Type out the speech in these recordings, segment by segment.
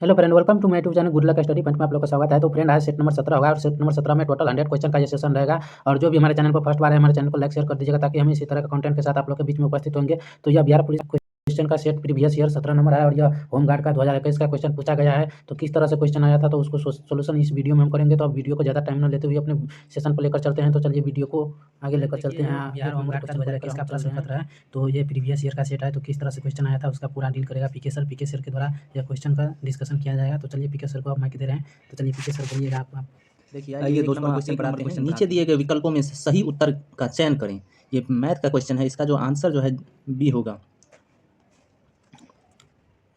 Hello friend, welcome to my YouTube channel good luck study point में आप लोग का स्वागत है। तो फ्रेंड, आज सेट नंबर 17 होगा और सेट नंबर 17 में टोटल 100 क्वेश्चन का ये सेशन रहेगा। और जो भी हमारे चैनल पर फर्स्ट बार है, हमारे चैनल को लाइक शेयर कर दीजिएगा ताकि हम इसी तरह का कंटेंट के साथ आप लोग के बीच में उपस्थित होंगे। तो यह बिहार पुलिस क्वेश्चन का सेट प्रीवियस ईयर 17 नंबर है और यह होमगार्ड का 2021 का क्वेश्चन पूछा गया है। तो किस तरह से क्वेश्चन आया था तो उसको सोल्यूशन इस वीडियो में हम करेंगे। तो अब वीडियो को ज़्यादा टाइम न लेते हुए अपने सेशन को लेकर चलते हैं। तो चलिए वीडियो को आगे लेकर चलते हैं। बिहार होमगार्ड का 2021 का प्रश्न पत्र है। तो ये प्रीवियस ईयर का सेट है। तो किस तरह से क्वेश्चन आया था उसका पूरा डील करेगा पीके सर के द्वारा यह क्वेश्चन का डिस्कशन किया जाएगा। तो चलिए पीके सर को आप माइक दे रहे हैं। तो चलिए पीके सर बोलिएगा आप। देखिए आइए दोस्तों, क्वेश्चन पर आते हैं। नीचे दिए गए विकल्पों में से सही उत्तर का चयन करें। ये मैथ का क्वेश्चन है, इसका जो आंसर जो है बी होगा।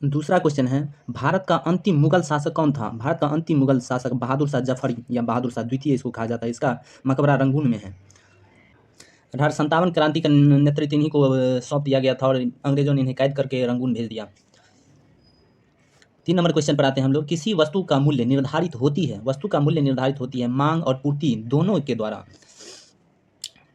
दूसरा क्वेश्चन है, भारत का अंतिम मुगल शासक कौन था? भारत का अंतिम मुगल शासक बहादुर शाह जफरी या बहादुर शाह द्वितीय इसको कहा जाता है। इसका मकबरा रंगून में है। 1857 क्रांति का नेतृत्व इन्हीं को सौंप दिया गया था और अंग्रेजों ने इन्हें कैद करके रंगून भेज दिया। 3 नंबर क्वेश्चन पर आते हैं हम लोग। किसी वस्तु का मूल्य निर्धारित होती है, वस्तु का मूल्य निर्धारित होती है मांग और पूर्ति दोनों के द्वारा।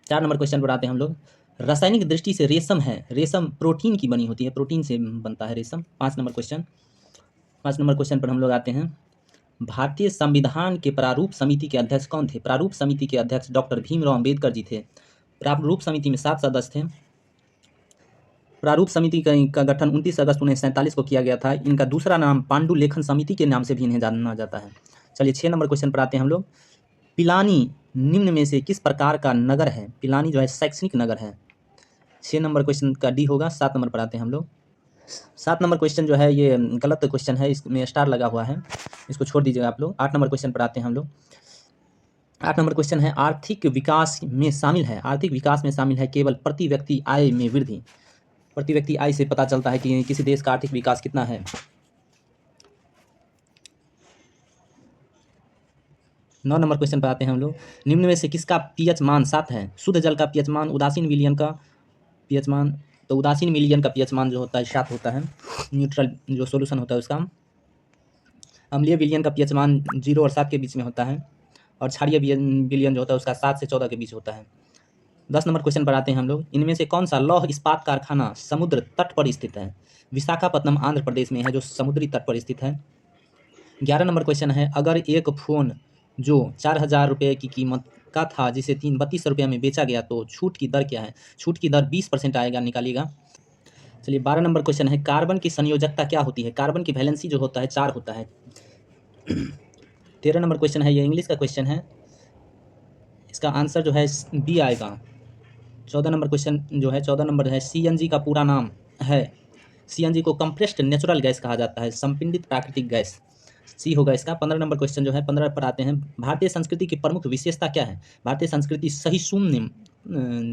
4 नंबर क्वेश्चन पर आते हैं हम लोग। रासायनिक दृष्टि से रेशम है, रेशम प्रोटीन की बनी होती है, प्रोटीन से बनता है रेशम। 5 नंबर क्वेश्चन पर हम लोग आते हैं। भारतीय संविधान के प्रारूप समिति के अध्यक्ष कौन थे? प्रारूप समिति के अध्यक्ष डॉक्टर भीमराव अंबेडकर जी थे। प्रारूप समिति में 7 सदस्य थे। प्रारूप समिति का गठन 29 अगस्त 1947 को किया गया था। इनका दूसरा नाम पांडुलेखन समिति के नाम से भी इन्हें जाना जाता है। चलिए 6 नंबर क्वेश्चन पर आते हैं हम लोग। पिलानी निम्न में से किस प्रकार का नगर है? पिलानी जो है शैक्षणिक नगर है। 6 नंबर क्वेश्चन का डी होगा। 7 नंबर पर आते हैं हम लोग। 7 नंबर क्वेश्चन जो है ये गलत क्वेश्चन है, इसमें स्टार लगा हुआ है, इसको छोड़ दीजिएगा आप लोग। 8 नंबर क्वेश्चन पर आते हैं हम लोग। 8 नंबर क्वेश्चन है, आर्थिक विकास में शामिल है, आर्थिक विकास में शामिल है केवल प्रति व्यक्ति आय में वृद्धि। प्रति व्यक्ति आय से पता चलता है कि किसी देश का आर्थिक विकास कितना है। 9 नंबर क्वेश्चन पर आते हैं हम लोग। निम्न में से किसका पीएच मान 7 है? शुद्ध जल का पीएच मान, उदासीन विलयन का पीएच मान। तो उदासीन विलयन का पीएच मान जो होता है 7 होता है। न्यूट्रल जो सॉल्यूशन होता है उसका। अम्लीय विलयन का पीएच मान 0 और 7 के बीच में होता है। और क्षारीय विलयन जो होता है उसका 7 से 14 के बीच होता है। 10 नंबर क्वेश्चन पर आते हैं हम लोग। इनमें से कौन सा लौह इस्पात कारखाना समुद्र तट पर स्थित है? विशाखापट्टनम आंध्र प्रदेश में है, जो समुद्री तट पर स्थित है। 11 नंबर क्वेश्चन है, अगर एक फ़ोन जो 4,000 रुपये की कीमत का था जिसे 32 रुपये में बेचा गया तो छूट की दर क्या है? छूट की दर 20% आएगा, निकालिएगा। चलिए 12 नंबर क्वेश्चन है, कार्बन की संयोजकता क्या होती है? कार्बन की वैलेंसी जो होता है 4 होता है। 13 नंबर क्वेश्चन है, ये इंग्लिश का क्वेश्चन है, इसका आंसर जो है बी आएगा। 14 नंबर क्वेश्चन जो है, 14 नंबर है, सीएनजी का पूरा नाम है, सीएनजी को कंप्रेस्ड नेचुरल गैस कहा जाता है, संपीड़ित प्राकृतिक गैस, सी होगा इसका। 15 नंबर क्वेश्चन जो है, 15 पर आते हैं। भारतीय संस्कृति की प्रमुख विशेषता क्या है? भारतीय संस्कृति सहिष्णुता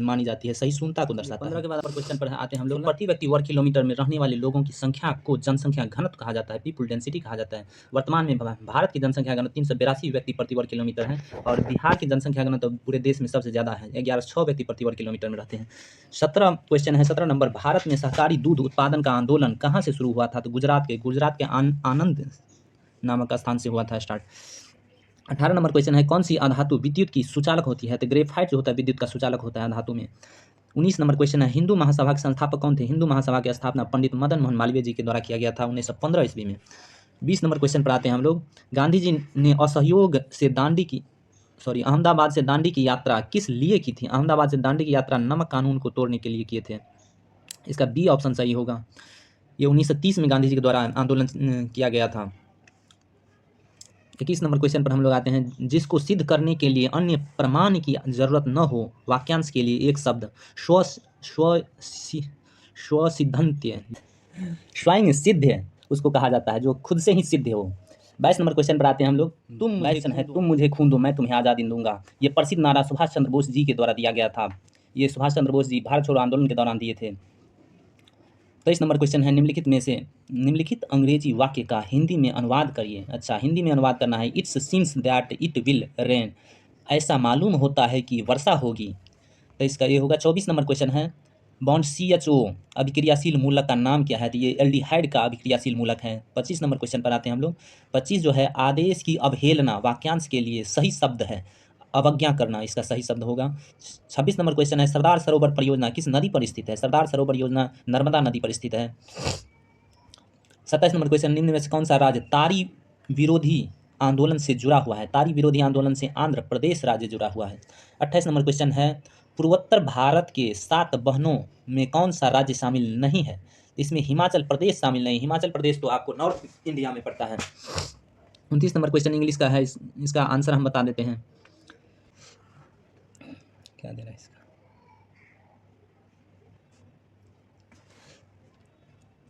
मानी जाती है, सहिष्णुता को दर्शाता है। 15 के बाद क्वेश्चन पर आते हैं हम लोग। प्रति व्यक्ति वर्ग किलोमीटर में रहने वाले लोगों की संख्या को जनसंख्या घनत्व कहा जाता है, पीपुल डेंसिटी कहा जाता है। वर्तमान में भारत की जनसंख्या घनत्व 382 व्यक्ति प्रति वर्ग किलोमीटर है और बिहार की जनसंख्या घनत्व पूरे देश में सबसे ज़्यादा है, 1106 व्यक्ति प्रति वर्ग किलोमीटर में रहते हैं। 17 क्वेश्चन है, 17 नंबर, भारत में सहकारी दूध उत्पादन का आंदोलन कहाँ से शुरू हुआ था? तो गुजरात के आनंद नामक स्थान से हुआ था स्टार्ट। 18 नंबर क्वेश्चन है, कौन सी अधातु विद्युत की सुचालक होती है? तो ग्रेफाइट जो होता है विद्युत का सुचालक होता है धातु में। 19 नंबर क्वेश्चन है, हिंदू महासभा के संस्थापक कौन थे? हिंदू महासभा की स्थापना पंडित मदन मोहन मालवीय जी के द्वारा किया गया था 1915 ईस्वी में। 20 नंबर क्वेश्चन पर आते हैं हम लोग। गांधी जी ने असहयोग से अहमदाबाद से दांडी की यात्रा किस लिए की थी? अहमदाबाद से दांडी की यात्रा नमक कानून को तोड़ने के लिए किए थे। इसका बी ऑप्शन सही होगा। ये 1930 में गांधी जी के द्वारा आंदोलन किया गया था। 21 नंबर क्वेश्चन पर हम लोग आते हैं। जिसको सिद्ध करने के लिए अन्य प्रमाण की जरूरत न हो, वाक्यांश के लिए एक शब्द स्वसिद्धंत्य, स्वयं सिद्ध उसको कहा जाता है, जो खुद से ही सिद्ध हो। 22 नंबर क्वेश्चन पर आते हैं हम लोग। तुम मुझे खून दो मैं तुम्हें आज़ादी दूंगा। ये प्रसिद्ध नारा सुभाष चंद्र बोस जी के द्वारा दिया गया था। ये सुभाष चंद्र बोस जी भारत छोड़ो आंदोलन के दौरान दिए थे। 23 नंबर क्वेश्चन है, निम्नलिखित अंग्रेजी वाक्य का हिंदी में अनुवाद करिए। अच्छा, हिंदी में अनुवाद करना है। It's seems that it will rain, ऐसा मालूम होता है कि वर्षा होगी। तो इसका ये होगा। 24 नंबर क्वेश्चन है, बॉन्ड CHO अभिक्रियाशील मूलक का नाम क्या है? तो ये एल्डिहाइड का अभिक्रियाशील मूलक है। 25 नंबर क्वेश्चन पर आते हैं हम लोग। 25 जो है, आदेश की अवहेलना वाक्यांश के लिए सही शब्द है, अवज्ञा करना इसका सही शब्द होगा। 26 नंबर क्वेश्चन है, सरदार सरोवर परियोजना किस नदी पर स्थित है? सरदार सरोवर योजना नर्मदा नदी पर स्थित है। 27 नंबर क्वेश्चन, निम्न में से कौन सा राज्य तारी विरोधी आंदोलन से जुड़ा हुआ है? तारी विरोधी आंदोलन से आंध्र प्रदेश राज्य जुड़ा हुआ है। 28 नंबर क्वेश्चन है, पूर्वोत्तर भारत के 7 बहनों में कौन सा राज्य शामिल नहीं है? इसमें हिमाचल प्रदेश शामिल नहीं। हिमाचल प्रदेश तो आपको नॉर्थ इंडिया में पड़ता है। 29 नंबर क्वेश्चन इंग्लिश का है, इसका आंसर हम बता देते हैं। क्या दे रहा है इसका?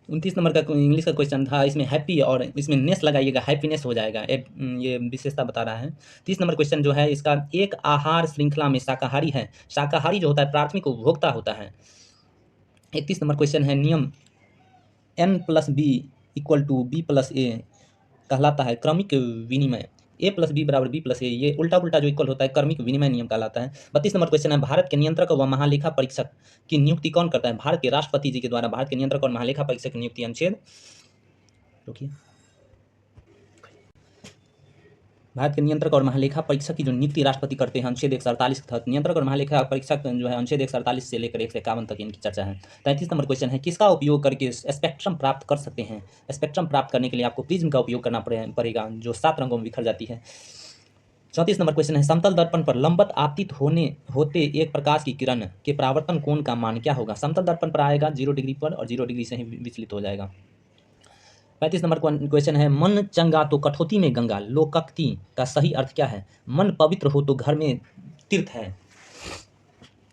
29 नंबर का इंग्लिश का क्वेश्चन था, इसमें हैप्पी और इसमें नेस लगाइएगा, हैप्पीनेस हो जाएगा। ये विशेषता बता रहा है। 30 नंबर क्वेश्चन जो है इसका, एक आहार श्रृंखला में शाकाहारी है। शाकाहारी जो होता है प्राथमिक उपभोक्ता होता है। 31 नंबर क्वेश्चन है, नियम n+b = b+a कहलाता है क्रमिक विनिमय। a+b = b+a, ये उल्टा पुल्टा जो इक्वल होता है क्रमिक विनिमय नियम कहलाता है। 32 नंबर क्वेश्चन है, भारत के नियंत्रक व महालेखा परीक्षक की नियुक्ति कौन करता है? भारत के राष्ट्रपति जी के द्वारा भारत के नियंत्रक और महालेखा परीक्षक की नियुक्ति अनुच्छेद, रुकिए, भारत के नियंत्रक और महालेखा परीक्षक की जो नियुक्ति राष्ट्रपति करते हैं अनुच्छेद 148 के तहत नियंत्रक और महालेखा परीक्षक जो है अनुच्छेद 148 से लेकर 151 तक इनकी चर्चा है। 33 नंबर क्वेश्चन है, किसका उपयोग करके स्पेक्ट्रम प्राप्त कर सकते हैं? स्पेक्ट्रम प्राप्त करने के लिए आपको प्रिज्म का उपयोग करना पड़ेगा, जो 7 रंगों में बिखर जाती है। 34 नंबर क्वेश्चन है, समतल दर्पण पर लंबवत आपतित होते एक प्रकाश की किरण के परावर्तन कोण का मान क्या होगा? समतल दर्पण पर आएगा 0 डिग्री पर और 0 डिग्री से ही विचलित हो जाएगा। 35 नंबर क्वेश्चन है, मन चंगा तो कठौती में गंगा, लोकोक्ति का सही अर्थ क्या है? मन पवित्र हो तो घर में तीर्थ है।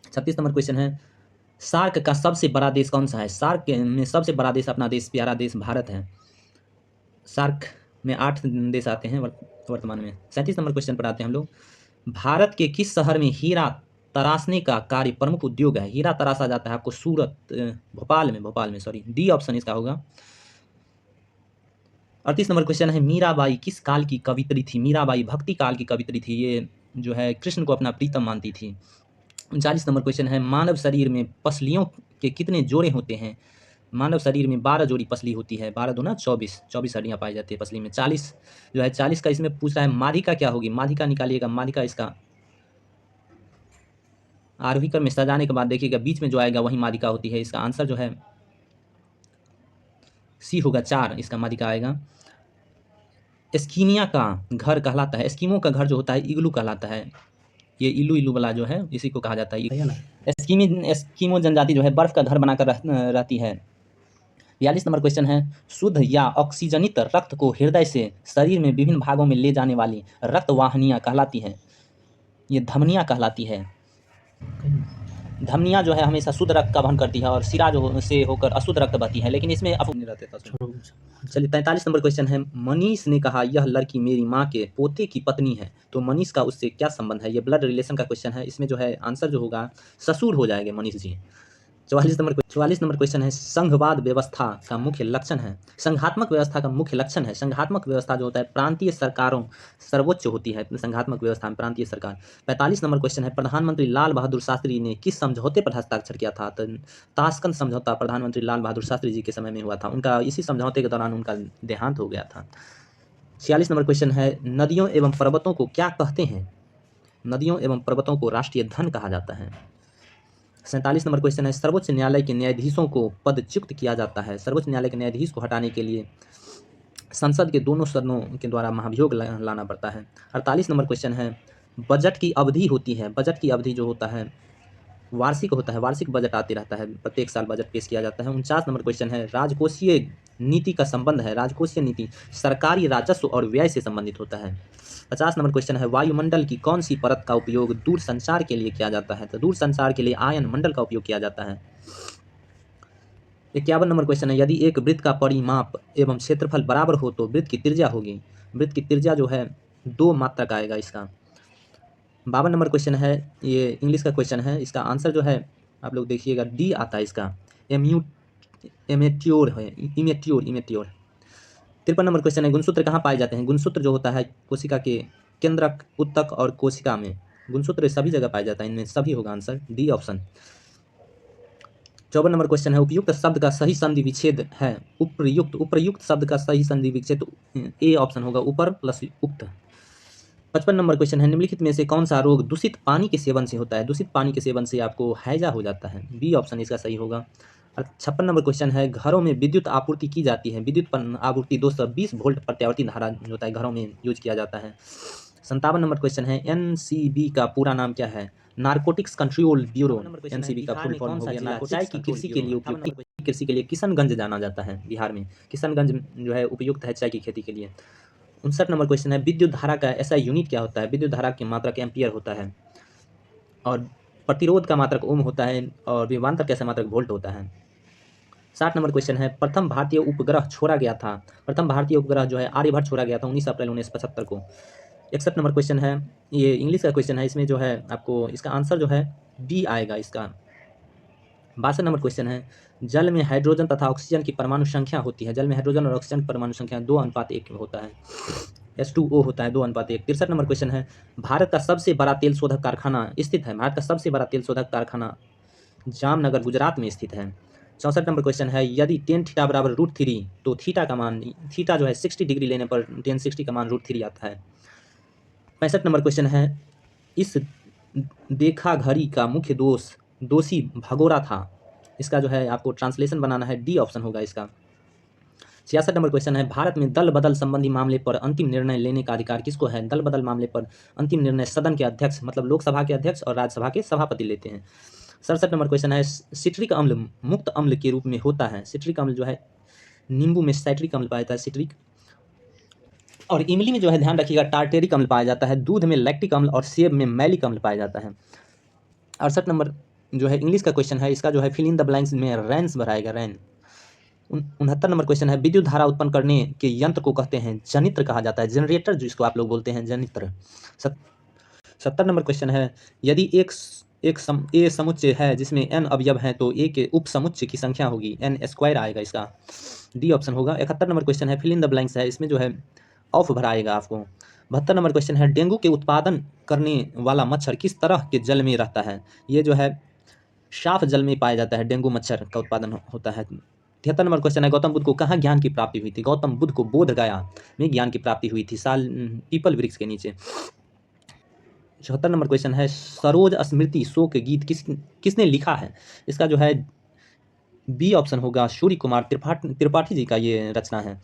36 नंबर क्वेश्चन है, सार्क का सबसे बड़ा देश कौन सा है? सार्क में सबसे बड़ा देश अपना देश, प्यारा देश भारत है। सार्क में 8 देश आते हैं वर्तमान में। 37 नंबर क्वेश्चन पर आते हैं हम लोग, भारत के किस शहर में हीरा तराशने का कार्य प्रमुख उद्योग है? हीरा तराशा जाता है आपको सूरत, भोपाल में सॉरी, डी ऑप्शन इसका होगा। 38 नंबर क्वेश्चन है, मीराबाई किस काल की कवित्री थी? मीराबाई भक्ति काल की कवित्री थी, ये जो है कृष्ण को अपना प्रीतम मानती थी। 39 नंबर क्वेश्चन है, मानव शरीर में पसलियों के कितने जोड़े होते हैं? मानव शरीर में 12 जोड़ी पसली होती है, 12 दूना 24 हड्डियाँ पाई जाती है पसली में। 40 जो है 40 का इसमें पूछ रहा है, माधिका क्या होगी? माधिका निकालिएगा, माधिका इसका आरोही क्रम में सजाने के बाद देखिएगा बीच में जो आएगा वही माधिका होती है। इसका आंसर जो है सी होगा, 4 इसका माधिका आएगा। एस्कीमिया का घर कहलाता है, एस्कीमो का घर जो होता है इग्लू कहलाता है। ये इल्लू वाला जो है इसी को कहा जाता है ना। एस्कीमो जनजाति जो है बर्फ का घर बनाकर रहती है। 42 नंबर क्वेश्चन है, शुद्ध या ऑक्सीजनित रक्त को हृदय से शरीर में विभिन्न भागों में ले जाने वाली रक्तवाहिनियाँ कहलाती हैं। ये धमनियाँ कहलाती है। धमनियाँ जो है हमेशा शुद्ध रक्त का वहन करती है और सिरा जो से होकर अशुद्ध रक्त बहती है, लेकिन इसमें नहीं रहते। चलिए 43 नंबर क्वेश्चन है, मनीष ने कहा यह लड़की मेरी माँ के पोते की पत्नी है, तो मनीष का उससे क्या संबंध है? ये ब्लड रिलेशन का क्वेश्चन है। इसमें जो है आंसर जो होगा ससुर हो जाएंगे मनीष जी। 44 नंबर क्वेश्चन है, संघवाद व्यवस्था का मुख्य लक्षण है? संघात्मक व्यवस्था का मुख्य लक्षण है, संघात्मक व्यवस्था जो होता है प्रांतीय सरकारों सर्वोच्च होती है संघात्मक व्यवस्था में प्रांतीय सरकार। 45 नंबर क्वेश्चन है, प्रधानमंत्री लाल बहादुर शास्त्री ने किस समझौते पर हस्ताक्षर किया था? तो ताशकंद समझौता प्रधानमंत्री लाल बहादुर शास्त्री जी के समय में हुआ था। उनका इसी समझौते के दौरान उनका देहांत हो गया था। 46 नंबर क्वेश्चन है, नदियों एवं पर्वतों को क्या कहते हैं? नदियों एवं पर्वतों को राष्ट्रीय धन कहा जाता है। 47 नंबर क्वेश्चन है, सर्वोच्च न्यायालय के न्यायाधीशों को पदच्युत किया जाता है? सर्वोच्च न्यायालय के न्यायाधीश को हटाने के लिए संसद के दोनों सदनों के द्वारा महाभियोग लाना पड़ता है। 48 नंबर क्वेश्चन है, बजट की अवधि होती है, बजट की अवधि जो होता है वार्षिक होता है, वार्षिक बजट आते रहता है, प्रत्येक साल बजट पेश किया जाता है। 49 नंबर क्वेश्चन है, राजकोषीय नीति का संबंध है? राजकोषीय नीति सरकारी राजस्व और व्यय से संबंधित होता है। 50 नंबर क्वेश्चन है, वायुमंडल की कौन सी परत का उपयोग दूर संचार के लिए किया जाता है? तो दूर संचार के लिए आयन मंडल का उपयोग किया जाता है। 51 नंबर क्वेश्चन है, यदि एक वृत्त का परिमाप एवं क्षेत्रफल बराबर हो तो वृत्त की त्रिज्या होगी? वृत्त की त्रिज्या जो है 2 मात्रक आएगा इसका। 52 नंबर क्वेश्चन है, ये इंग्लिश का क्वेश्चन है, इसका आंसर जो है आप लोग देखिएगा डी आता है इसका, इमेट्योर है, इमेट्योर। 53 नंबर क्वेश्चन है, गुणसूत्र कहाँ पाए जाते हैं? गुणसूत्र जो होता है कोशिका के केंद्रक, उत्तक और कोशिका में गुणसूत्र सभी जगह पाया जाता है, इनमें सभी होगा answer D option. 54 number question है, उपयुक्त शब्द का सही संधि विच्छेद है? उपर्युक्त शब्द का सही संधि विच्छेद ए ऑप्शन होगा, ऊपर प्लस उक्त। 55 नंबर क्वेश्चन है, निम्नलिखित में से कौन सा रोग दूषित पानी के सेवन से होता है? दूषित पानी के सेवन से आपको हैजा हो जाता है, बी ऑप्शन इसका सही होगा। और 56 नंबर क्वेश्चन है, घरों में विद्युत आपूर्ति की जाती है, विद्युत आपूर्ति 220 वोल्ट प्रत्यावर्ती धारा जो होता है घरों में यूज किया जाता है। 57 नंबर क्वेश्चन है, एनसीबी का पूरा नाम क्या है? Narcotics control bureau. एनसीबी का फुल फॉर्म हो गया नारकोटिक्स। चाय की कृषि के लिए उपयुक्त, कृषि के लिए किशनगंज जाना जाता है बिहार में, किशनगंज जो है उपयुक्त है चाय की खेती के लिए। 59 नंबर क्वेश्चन है, विद्युत धारा का ऐसा यूनिट क्या होता है? विद्युत धारा की मात्रक एम्पियर होता है, और प्रतिरोध का मात्रक ओम होता है, और विभवांतर का मात्रक वोल्ट होता है। 60 नंबर क्वेश्चन है, प्रथम भारतीय उपग्रह छोड़ा गया था, प्रथम भारतीय उपग्रह जो है आर्यभट्ट छोड़ा गया था 19 अप्रैल 1975 को। 61 नंबर क्वेश्चन है, ये इंग्लिश का क्वेश्चन है, इसमें जो है आपको इसका आंसर जो है बी आएगा इसका। 62 नंबर क्वेश्चन है, जल में हाइड्रोजन तथा ऑक्सीजन की परमाणु संख्या होती है, जल में हाइड्रोजन और ऑक्सीजन की परमाणु संख्या 2:1 होता है, H2O होता है 2:1। 63 नंबर क्वेश्चन है, भारत का सबसे बड़ा तेल शोधक कारखाना स्थित है, भारत का सबसे बड़ा तेल शोधक कारखाना जामनगर गुजरात में स्थित है। 64 नंबर क्वेश्चन है, यदि tan थीटा बराबर √3 तो थीटा का मान, थीटा जो है 60 डिग्री लेने पर tan 60 का मान √3 आता है। 65 नंबर क्वेश्चन है, इस देखा घड़ी का मुख्य दोषी भगोड़ा था, इसका जो है आपको ट्रांसलेशन बनाना है, डी ऑप्शन होगा इसका। 66 नंबर क्वेश्चन है, भारत में दल बदल संबंधी मामले पर अंतिम निर्णय लेने का अधिकार किसको है? दल बदल मामले पर अंतिम निर्णय सदन के अध्यक्ष, मतलब लोकसभा के अध्यक्ष और राज्यसभा के सभापति लेते हैं। 67 नंबर क्वेश्चन है, सिट्रिक अम्ल मुक्त अम्ल के रूप में होता है, सिट्रिक अम्ल जो है नींबू में साइट्रिक अम्ल पाया जाता है सिट्रिक, और इमली में जो है ध्यान रखिएगा टार्टेरिक अम्ल पाया जाता है, दूध में लैक्टिक अम्ल और सेब में मैलिक अम्ल पाया जाता है। 68 नंबर जो है इंग्लिश का क्वेश्चन है, इसका जो है फिल इन द ब्लैंक्स में रैंस भराएगा, रैन। 69 नंबर क्वेश्चन है, विद्युत धारा उत्पन्न करने के यंत्र को कहते हैं जनित्र कहा जाता है, जनरेटर जिसको आप लोग बोलते हैं जनित्र। 70 नंबर क्वेश्चन है, यदि ए समुच्चय है जिसमें n अवयव हैं तो ए के उप समुच्चय की संख्या होगी, n² आएगा इसका, डी ऑप्शन होगा। 71 नंबर क्वेश्चन है, फिल इन द ब्लैंक्स है, इसमें जो है ऑफ भराएगा आपको। 72 नंबर क्वेश्चन है, डेंगू के उत्पादन करने वाला मच्छर किस तरह के जल में रहता है? ये जो है साफ जल में पाया जाता है, डेंगू मच्छर का उत्पादन होता है। 73 नंबर क्वेश्चन है, गौतम बुद्ध को कहाँ ज्ञान की प्राप्ति हुई थी? गौतम बुद्ध को बोध गया में ज्ञान की प्राप्ति हुई थी, पीपल वृक्ष के नीचे। 74 नंबर क्वेश्चन है, सरोज स्मृति शोक गीत किसने लिखा है? इसका जो है बी ऑप्शन होगा, सूर्य कुमार त्रिपाठी जी का ये रचना है।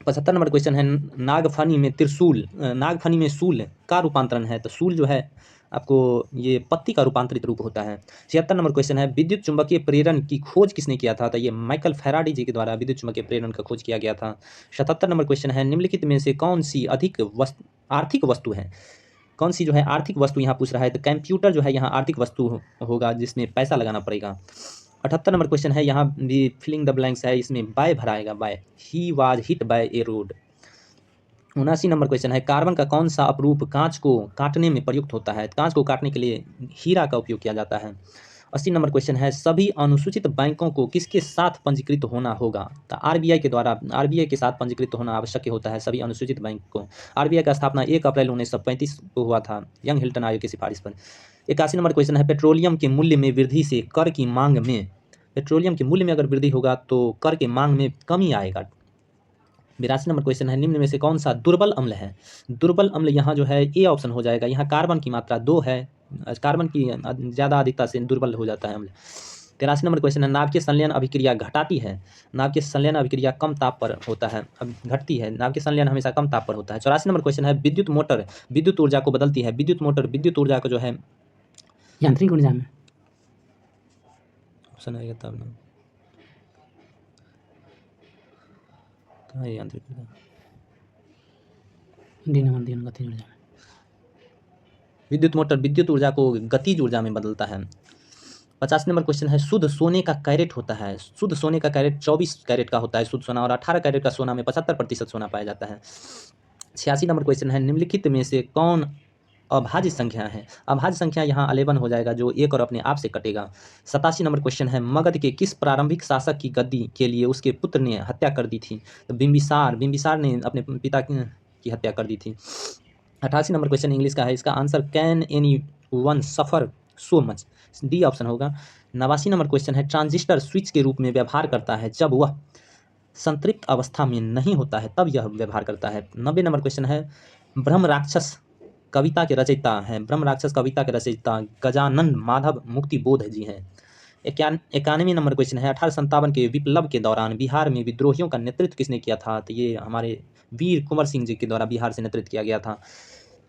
75 नंबर क्वेश्चन है, नागफनी में त्रिशूल, नागफनी में शूल का रूपांतरण है, तो शूल जो है आपको ये पत्ती का रूपांतरित रूप होता है। 76 नंबर क्वेश्चन है, विद्युत चुंबकीय प्रेरण की खोज किसने किया था? तो ये माइकल फैराडे जी के द्वारा विद्युत चुंबकीय प्रेरण का खोज किया गया था। 77 नंबर क्वेश्चन है, निम्नलिखित में से कौन सी आर्थिक वस्तु है? कौन सी जो है आर्थिक वस्तु यहाँ पूछ रहा है, तो कंप्यूटर जो है यहाँ आर्थिक वस्तु होगा जिसमें पैसा लगाना पड़ेगा। 78 नंबर क्वेश्चन है, यहाँ भी फिलिंग द ब्लैंक्स है, इसमें बाय भराएगा, by, he was hit by a road. 79 number question है, कार्बन का कौन सा अपरूप कांच को काटने में प्रयुक्त होता है? कांच को काटने के लिए हीरा का उपयोग किया जाता है। 80 नंबर क्वेश्चन है, सभी अनुसूचित बैंकों को किसके साथ पंजीकृत होना होगा? तो आरबीआई के द्वारा, आरबीआई के साथ पंजीकृत होना आवश्यक होता है सभी अनुसूचित बैंक को। आरबीआई का स्थापना 1 अप्रैल 1935 को हुआ था, यंग हिल्टन आयोग की सिफारिश पर। 81 नंबर क्वेश्चन है, पेट्रोलियम के मूल्य में वृद्धि से कर की मांग में, पेट्रोलियम के मूल्य में अगर वृद्धि होगा तो कर के मांग में कमी आएगा। 82 नंबर क्वेश्चन है, निम्न में से कौन सा दुर्बल अम्ल है? दुर्बल अम्ल यहाँ जो है ए ऑप्शन हो जाएगा, यहाँ कार्बन की मात्रा 2 है, कार्बन की ज़्यादा अधिकता से दुर्बल हो जाता है अम्ल। 83 नंबर क्वेश्चन है, नाभिकीय संलयन अभिक्रिया घटाती है, नाभिकीय संलयन अभिक्रिया कम ताप पर होता है, अब घटती है, नाभिकीय संलयन हमेशा कम ताप पर होता है। 84 नंबर क्वेश्चन है, विद्युत मोटर विद्युत ऊर्जा को बदलती है, विद्युत मोटर विद्युत ऊर्जा को जो है यांत्रिक ऊर्जा में ऑप्शन आएगा तब ना, कहाँ है यांत्रिक ऊर्जा? गतिज ऊर्जा में, विद्युत मोटर विद्युत ऊर्जा को गतिज ऊर्जा में बदलता है। 50 नंबर क्वेश्चन है, शुद्ध सोने का कैरेट होता है, शुद्ध सोने का कैरेट 24 कैरेट का होता है शुद्ध सोना, और 18 कैरेट का सोना में 75% सोना पाया जाता है। 86 नंबर क्वेश्चन है, निम्नलिखित में से कौन अभाज्य संख्या है? अभाज्य संख्या यहाँ 11 हो जाएगा, जो एक और अपने आप से कटेगा। 87 नंबर क्वेश्चन है, मगध के किस प्रारंभिक शासक की गद्दी के लिए उसके पुत्र ने हत्या कर दी थी? तो बिंबिसार ने अपने पिता की हत्या कर दी थी। 88 नंबर क्वेश्चन इंग्लिश का है, इसका answer can any one suffer so much, D option होगा। 89 नंबर क्वेश्चन है, ट्रांजिस्टर स्विच के रूप में व्यवहार करता है जब वह संतृप्त अवस्था में नहीं होता है, तब यह व्यवहार करता है। 90 नंबर क्वेश्चन है, ब्रह्म राक्षस कविता के रचयिता हैं, ब्रह्म राक्षस कविता के रचयिता गजानन माधव मुक्तिबोध जी हैं। 91 नंबर क्वेश्चन है 1857 के विप्लव के दौरान बिहार में विद्रोहियों का नेतृत्व किसने किया था? तो ये हमारे वीर कुंवर सिंह जी के द्वारा बिहार से नेतृत्व किया गया था।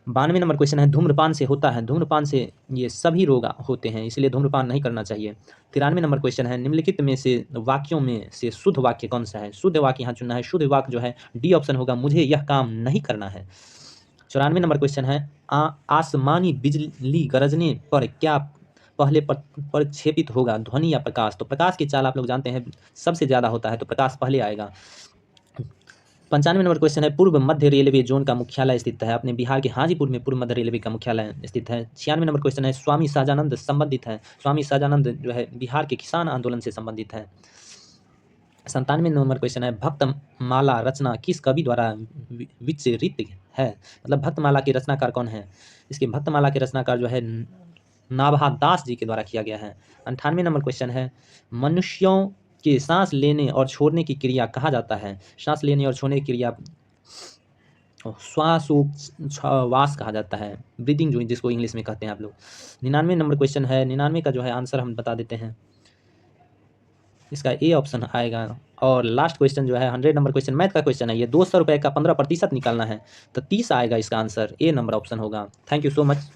92 नंबर क्वेश्चन है धूम्रपान से होता है, धूम्रपान से ये सभी रोग होते हैं, इसलिए धूम्रपान नहीं करना चाहिए। 93 नंबर क्वेश्चन है निम्नलिखित में से वाक्यों में से शुद्ध वाक्य कौन सा है? शुद्ध वाक्य यहाँ चुनना है। शुद्ध वाक्य जो है डी ऑप्शन होगा, मुझे यह काम नहीं करना है। 94 नंबर क्वेश्चन है आसमानी बिजली गरजने पर क्या पहले प्रक्षेपित होगा, ध्वनि या प्रकाश? तो प्रकाश की चाल आप लोग जानते हैं सबसे ज़्यादा होता है, तो प्रकाश पहले आएगा। 95 नंबर क्वेश्चन है पूर्व मध्य रेलवे जोन का मुख्यालय स्थित है, अपने बिहार के हाजीपुर में पूर्व मध्य रेलवे का मुख्यालय स्थित है। 96 नंबर क्वेश्चन है स्वामी सहजानंद संबंधित है, स्वामी सहजानंद जो है बिहार के किसान आंदोलन से संबंधित है। 97 नंबर क्वेश्चन है भक्तमाला रचना किस कवि द्वारा विचरित है, मतलब भक्तमाला के रचनाकार कौन है? इसके भक्तमाला के रचनाकार जो है नाभा दास जी के द्वारा किया गया है। 98 नंबर क्वेश्चन है मनुष्यों के सांस लेने और छोड़ने की क्रिया कहा जाता है? सांस लेने और छोड़ने की क्रिया श्वासोच्छ्वास कहा जाता है, ब्रीदिंग जो जिसको इंग्लिश में कहते हैं आप लोग। 99 नंबर क्वेश्चन है, 99 का जो है आंसर हम बता देते हैं, इसका ए ऑप्शन आएगा। और लास्ट क्वेश्चन जो है 100 नंबर क्वेश्चन मैथ का क्वेश्चन है, ये 200 रुपये का 15% निकालना है, तो 30 आएगा इसका आंसर, ए नंबर ऑप्शन होगा। Thank you so much.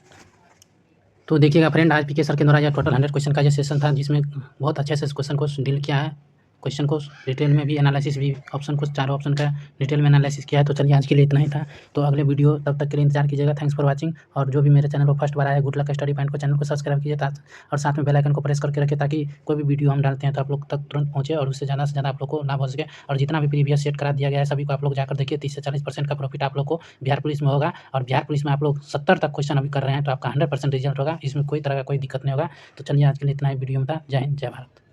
तो देखिएगा फ्रेंड, आज पीके सर के द्वारा यह टोटल 100 क्वेश्चन का ये सेशन था, जिसमें बहुत अच्छे से इस क्वेश्चन को डील किया है, क्वेश्चन को डिटेल में भी एनालिसिस भी ऑप्शन को चारों ऑप्शन का डिटेल में एनालिसिस किया है। तो चलिए आज के लिए इतना ही था, तो अगले वीडियो तब तक के लिए इंतजार कीजिएगा। Thanks for watching. और जो भी मेरे चैनल पर फर्स्ट बार आया है गुड लक स्टडी पॉइंट को चैनल को सब्सक्राइब कीजिए और साथ में बेल आइकन को प्रेस करके रखिए, ताकि कोई भी वीडियो हम डालते हैं तो आप लोग तक तुरंत पहुँचे और उससे ज़्यादा से ज़्यादा आप लोग को लाभ हो सके। और जितना भी प्रीवियस सेट करा दिया गया है सभी को आप लोग जाकर देखिए, 30 से 40% का प्रॉफिट आप लोग को बिहार पुलिस में होगा। और बिहार पुलिस में आप लोग 70 तक क्वेश्चन अभी कर रहे हैं, तो आपका 100% रिजल्ट होगा, इसमें कोई तरह का कोई दिक्कत नहीं होगा। तो चलिए आज के लिए इतना ही वीडियो में था। जय हिंद, जय भारत।